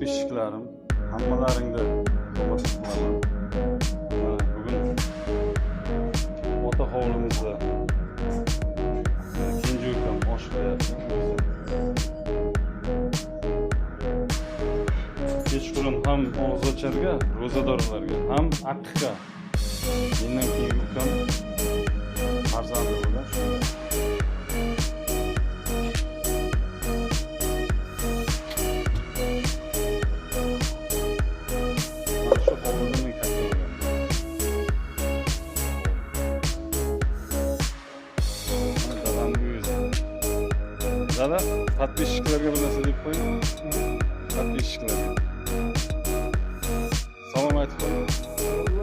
подписчиklarim, hammalaringni hurmat qilaman. Mana bugun ota hovlimizda Kenja ukam osh qilyapti. Kechqurun ham og'zocharga, ro'zadorlarga, ham aqqa. Mendan keyin ukam farzandi bilan Dada, подписчикларga bir narsa deb qo'ying. Подписчикларga. Salom aytib qo'ying.